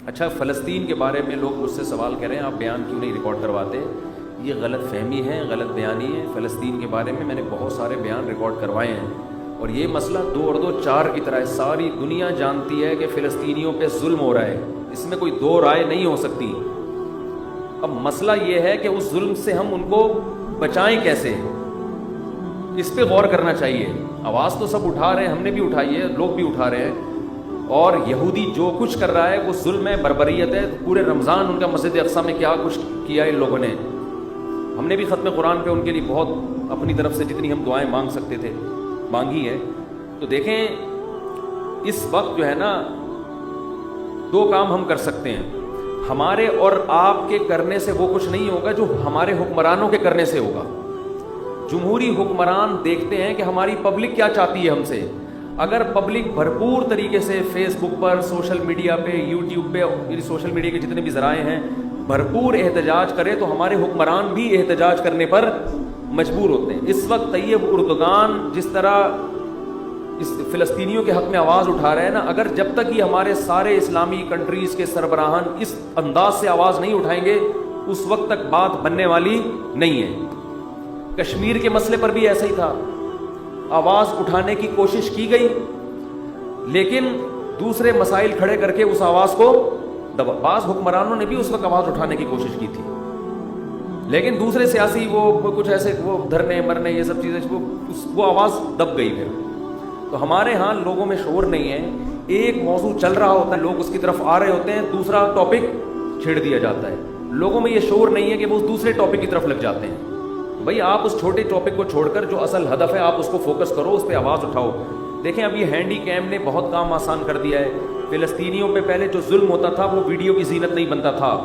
اچھا، فلسطین کے بارے میں لوگ مجھ سے سوال کر رہے ہیں آپ بیان کیوں نہیں ریکارڈ کرواتے؟ یہ غلط فہمی ہے، غلط بیانی ہے۔ فلسطین کے بارے میں نے بہت سارے بیان ریکارڈ کروائے ہیں، اور یہ مسئلہ 2 اور 2 4 کی طرح ہے۔ ساری دنیا جانتی ہے کہ فلسطینیوں پہ ظلم ہو رہا ہے، اس میں کوئی دو رائے نہیں ہو سکتی۔ اب مسئلہ یہ ہے کہ اس ظلم سے ہم ان کو بچائیں کیسے، اس پہ غور کرنا چاہیے۔ آواز تو سب اٹھا رہے ہیں، ہم نے بھی اٹھائی ہے، لوگ بھی اٹھا رہے ہیں، اور یہودی جو کچھ کر رہا ہے وہ ظلم ہے، بربریت ہے۔ پورے رمضان ان کا مسجد اقصیٰ میں کیا کچھ کیا ان لوگوں نے۔ ہم نے بھی ختم قرآن پہ ان کے لیے بہت اپنی طرف سے جتنی ہم دعائیں مانگ سکتے تھے مانگی ہیں۔ تو دیکھیں اس وقت جو ہے نا 2 کام ہم کر سکتے ہیں۔ ہمارے اور آپ کے کرنے سے وہ کچھ نہیں ہوگا جو ہمارے حکمرانوں کے کرنے سے ہوگا۔ جمہوری حکمران دیکھتے ہیں کہ ہماری پبلک کیا چاہتی ہے ہم سے۔ اگر پبلک بھرپور طریقے سے فیس بک پر، سوشل میڈیا پہ، یوٹیوب پہ، سوشل میڈیا کے جتنے بھی ذرائع ہیں، بھرپور احتجاج کرے تو ہمارے حکمران بھی احتجاج کرنے پر مجبور ہوتے ہیں۔ اس وقت طیب اردگان جس طرح اس فلسطینیوں کے حق میں آواز اٹھا رہے ہیں نا، اگر جب تک یہ ہمارے سارے اسلامی کنٹریز کے سربراہان اس انداز سے آواز نہیں اٹھائیں گے، اس وقت تک بات بننے والی نہیں ہے۔ کشمیر کے مسئلے پر بھی ایسا ہی تھا، آواز اٹھانے کی کوشش کی گئی، لیکن دوسرے مسائل کھڑے کر کے اس آواز کو دبا۔ بعض حکمرانوں نے بھی اس وقت آواز اٹھانے کی کوشش کی تھی، لیکن دوسرے سیاسی وہ کچھ ایسے وہ دھرنے مرنے یہ سب چیزیں وہ آواز دب گئی۔ پھر تو ہمارے ہاں لوگوں میں شعور نہیں ہے، ایک موضوع چل رہا ہوتا ہے، لوگ اس کی طرف آ رہے ہوتے ہیں، دوسرا ٹاپک چھیڑ دیا جاتا ہے۔ لوگوں میں یہ شعور نہیں ہے کہ وہ دوسرے ٹاپک کی طرف لگ جاتے ہیں۔ بھائی آپ اس چھوٹے ٹاپک کو چھوڑ کر جو اصل ہدف ہے آپ اس کو فوکس کرو، اس پہ آواز اٹھاؤ۔ دیکھیں اب یہ ہینڈی کیم نے بہت کام آسان کر دیا ہے۔ فلسطینیوں پہ پہلے جو ظلم ہوتا تھا وہ ویڈیو کی زینت نہیں بنتا تھا،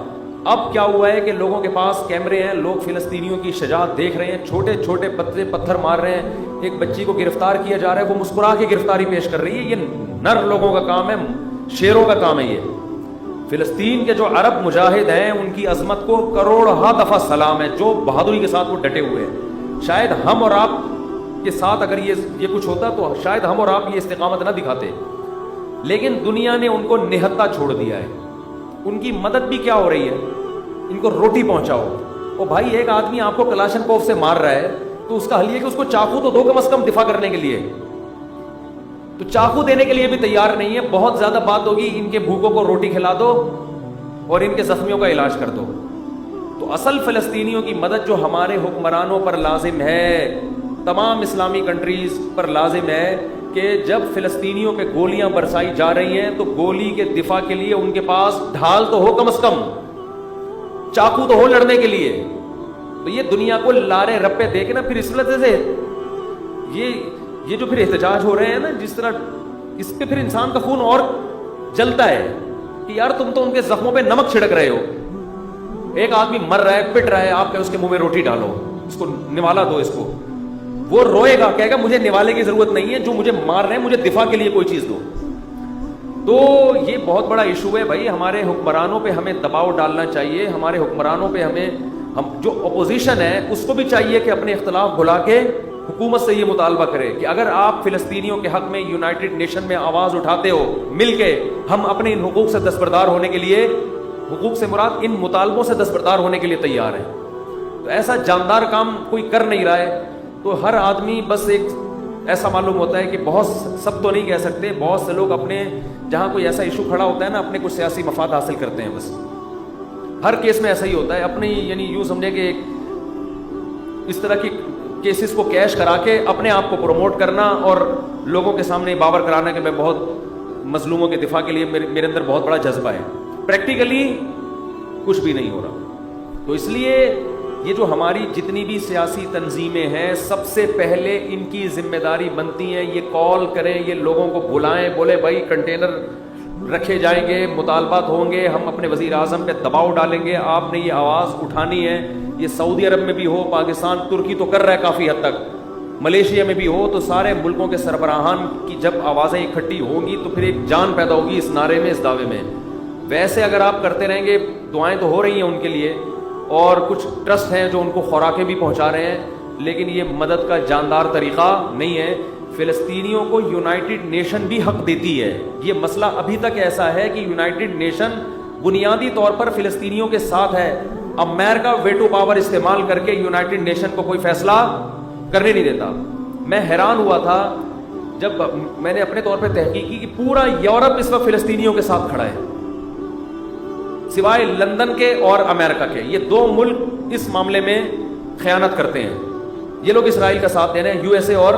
اب کیا ہوا ہے کہ لوگوں کے پاس کیمرے ہیں، لوگ فلسطینیوں کی شجاعت دیکھ رہے ہیں، چھوٹے چھوٹے پتھر مار رہے ہیں۔ ایک بچی کو گرفتار کیا جا رہا ہے، وہ مسکرا کے گرفتاری پیش کر رہی ہے۔ یہ نر لوگوں کا کام ہے، شیروں کا کام ہے یہ۔ فلسطین کے جو عرب مجاہد ہیں ان کی عظمت کو کروڑہا دفعہ سلام ہے، جو بہادری کے ساتھ وہ ڈٹے ہوئے ہیں۔ شاید ہم اور آپ کے ساتھ اگر یہ کچھ ہوتا تو شاید ہم اور آپ یہ استقامت نہ دکھاتے، لیکن دنیا نے ان کو نہتا چھوڑ دیا ہے۔ ان کی مدد بھی کیا ہو رہی ہے، ان کو روٹی پہنچاؤ۔ او بھائی ایک آدمی آپ کو کلاشنکوف سے مار رہا ہے تو اس کا حل یہ ہے کہ اس کو چاقو تو دو کم از کم دفاع کرنے کے لیے، تو چاقو دینے کے لیے بھی تیار نہیں ہے۔ بہت زیادہ بات ہوگی ان کے بھوکوں کو روٹی کھلا دو اور ان کے زخمیوں کا علاج کر دو۔ تو اصل فلسطینیوں کی مدد جو ہمارے حکمرانوں پر لازم ہے، تمام اسلامی کنٹریز پر لازم ہے کہ جب فلسطینیوں پہ گولیاں برسائی جا رہی ہیں تو گولی کے دفاع کے لیے ان کے پاس ڈھال تو ہو، کم از کم چاقو تو ہو لڑنے کے لیے۔ تو یہ دنیا کو لارے رپے دے کے نا پھر اس وجہ سے یہ جو پھر احتجاج ہو رہے ہیں نا، جس طرح اس پہ پھر انسان کا خون اور جلتا ہے کہ یار تم تو ان کے زخموں پہ نمک چھڑک رہے ہو۔ ایک آدمی مر رہا ہے، پٹ رہا ہے، آپ کہ اس کے منہ میں روٹی ڈالو، اس کو نوالا دو، اس کو وہ روئے گا، کہے گا مجھے نوالے کی ضرورت نہیں ہے، جو مجھے مار رہے ہیں مجھے دفاع کے لیے کوئی چیز دو۔ تو یہ بہت بڑا ایشو ہے بھائی، ہمارے حکمرانوں پہ ہمیں دباؤ ڈالنا چاہیے۔ ہمارے حکمرانوں پہ ہم جو اپوزیشن ہے اس کو بھی چاہیے کہ اپنے اختلاف بھلا کے حکومت سے یہ مطالبہ کرے کہ اگر آپ فلسطینیوں کے حق میں یونائٹڈ نیشن میں آواز اٹھاتے ہو مل کے، ہم اپنے ان حقوق سے دستبردار ہونے کے لیے، حقوق سے مراد ان مطالبوں سے دستبردار ہونے کے لیے تیار ہیں۔ تو ایسا جاندار کام کوئی کر نہیں رہا ہے، تو ہر آدمی بس ایک ایسا معلوم ہوتا ہے کہ بہت سب تو نہیں کہہ سکتے، بہت سے لوگ اپنے جہاں کوئی ایسا ایشو کھڑا ہوتا ہے نا اپنے کچھ سیاسی مفاد حاصل کرتے ہیں۔ بس ہر کیس میں ایسا ہی ہوتا ہے، اپنی یعنی یوں سمجھے کہ اس طرح کی کیسز کو کیش کرا کے اپنے آپ کو پروموٹ کرنا اور لوگوں کے سامنے باور کرانا کہ میں بہت مظلوموں کے دفاع کے لیے میرے اندر بہت بڑا جذبہ ہے۔ پریکٹیکلی کچھ بھی نہیں ہو رہا۔ تو اس لیے یہ جو ہماری جتنی بھی سیاسی تنظیمیں ہیں، سب سے پہلے ان کی ذمہ داری بنتی ہے یہ کال کریں، یہ لوگوں کو بلائیں، بولے بھائی کنٹینر رکھے جائیں گے، مطالبات ہوں گے، ہم اپنے وزیر اعظم پہ دباؤ ڈالیں گے، آپ نے یہ آواز اٹھانی ہے۔ یہ سعودی عرب میں بھی ہو، پاکستان، ترکی تو کر رہا ہے کافی حد تک، ملیشیا میں بھی ہو، تو سارے ملکوں کے سربراہان کی جب آوازیں اکٹھی ہوں گی تو پھر ایک جان پیدا ہوگی اس نعرے میں، اس دعوے میں۔ ویسے اگر آپ کرتے رہیں گے، دعائیں تو ہو رہی ہیں ان کے لیے، اور کچھ ٹرسٹ ہیں جو ان کو خوراکیں بھی پہنچا رہے ہیں، لیکن یہ مدد کا جاندار طریقہ نہیں ہے۔ فلسطینیوں کو یونائٹڈ نیشن بھی حق دیتی ہے۔ یہ مسئلہ ابھی تک ایسا ہے کہ یونائٹڈ نیشن بنیادی طور پر فلسطینیوں کے ساتھ ہے. امریکہ ویٹو پاور استعمال کر کے یونائٹڈ نیشن کو کوئی فیصلہ کرنے نہیں دیتا. میں حیران ہوا تھا جب میں نے اپنے طور پہ تحقیق کی کہ پورا یورپ اس وقت فلسطینیوں کے ساتھ کھڑا ہے سوائے لندن کے اور امریکہ کے. یہ دو ملک اس معاملے میں خیانت کرتے ہیں. یہ لوگ اسرائیل کا ساتھ دے رہے ہیں, یو ایس اے اور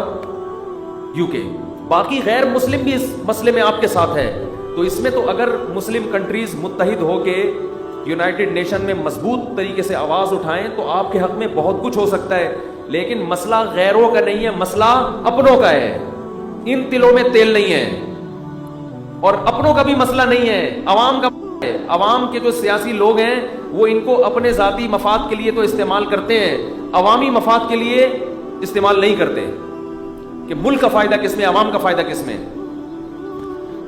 یو کے. باقی غیر مسلم بھی اس مسئلے میں آپ کے ساتھ ہے. تو اس میں تو اگر مسلم کنٹریز متحد ہو کے یونائٹڈ نیشن میں مضبوط طریقے سے آواز اٹھائیں تو آپ کے حق میں بہت کچھ ہو سکتا ہے. لیکن مسئلہ غیروں کا نہیں ہے, مسئلہ اپنوں کا ہے. ان تلوں میں تیل نہیں ہے اور اپنوں کا بھی مسئلہ نہیں ہے, عوام کا ہے. عوام کے جو سیاسی لوگ ہیں وہ ان کو اپنے ذاتی مفاد کے لیے تو استعمال کرتے ہیں, عوامی مفاد کے لیے استعمال نہیں کرتے کہ ملک کا فائدہ کس میں, عوام کا فائدہ کس میں.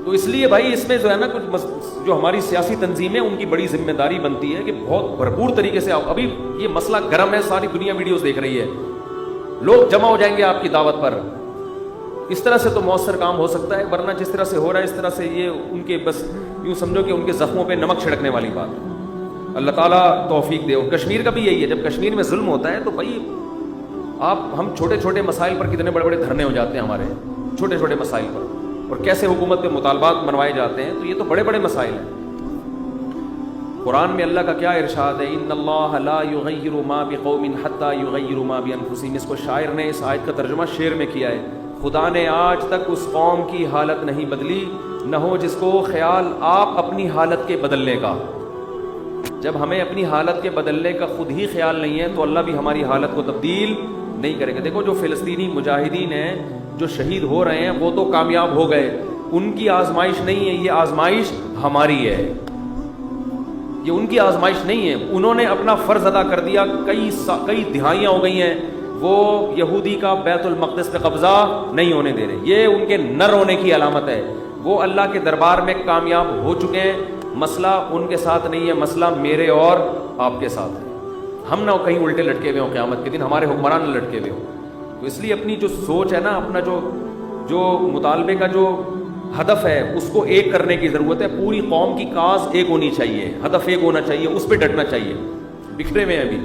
تو اس لیے بھائی اس میں جو ہے نا کچھ جو ہماری سیاسی تنظیمیں ان کی بڑی ذمہ داری بنتی ہے کہ بہت بھرپور طریقے سے. ابھی یہ مسئلہ گرم ہے, ساری دنیا ویڈیوز دیکھ رہی ہے, لوگ جمع ہو جائیں گے آپ کی دعوت پر. اس طرح سے تو مؤثر کام ہو سکتا ہے, ورنہ جس طرح سے ہو رہا ہے اس طرح سے یہ ان کے بس یوں سمجھو کہ ان کے زخموں پہ نمک چھڑکنے والی بات. اللہ تعالیٰ توفیق دے. اور کشمیر کا بھی یہی ہے, جب کشمیر میں ظلم ہوتا ہے تو بھائی ہم چھوٹے چھوٹے مسائل پر کتنے بڑے بڑے دھرنے ہو جاتے ہیں ہمارے, چھوٹے چھوٹے مسائل پر, اور کیسے حکومت کے مطالبات منوائے جاتے ہیں. تو یہ تو بڑے بڑے مسائل ہیں. قرآن میں اللہ کا کیا ارشاد ہے, ان اللہ لا یغیر ما بقوم حتی یغیروا ما بانفسہم. اس کو شاعر نے اس آیت کا ترجمہ شعر میں کیا ہے, خدا نے آج تک اس قوم کی حالت نہیں بدلی, نہ ہو جس کو خیال آپ اپنی حالت کے بدلنے کا. جب ہمیں اپنی حالت کے بدلنے کا خود ہی خیال نہیں ہے تو اللہ بھی ہماری حالت کو تبدیل نہیں کرے گا. دیکھو جو فلسطینی مجاہدین ہیں جو شہید ہو رہے ہیں وہ تو کامیاب ہو گئے, ان کی آزمائش نہیں ہے, یہ آزمائش ہماری ہے. یہ ان کی آزمائش نہیں ہے, انہوں نے اپنا فرض ادا کر دیا. کئی دہائیاں ہو گئی ہیں وہ یہودی کا بیت المقدس پہ قبضہ نہیں ہونے دے رہے. یہ ان کے نر ہونے کی علامت ہے. وہ اللہ کے دربار میں کامیاب ہو چکے ہیں. مسئلہ ان کے ساتھ نہیں ہے, مسئلہ میرے اور آپ کے ساتھ ہے. ہم نہ کہیں الٹے لٹکے ہوئے ہوں قیامت کے دن, ہمارے حکمران نہ لٹکے ہوئے ہوں. تو اس لیے اپنی جو سوچ ہے نا, اپنا جو مطالبے کا جو ہدف ہے اس کو ایک کرنے کی ضرورت ہے. پوری قوم کی کاز ایک ہونی چاہیے, ہدف ایک ہونا چاہیے, اس پہ ڈٹنا چاہیے. بکھرے میں ابھی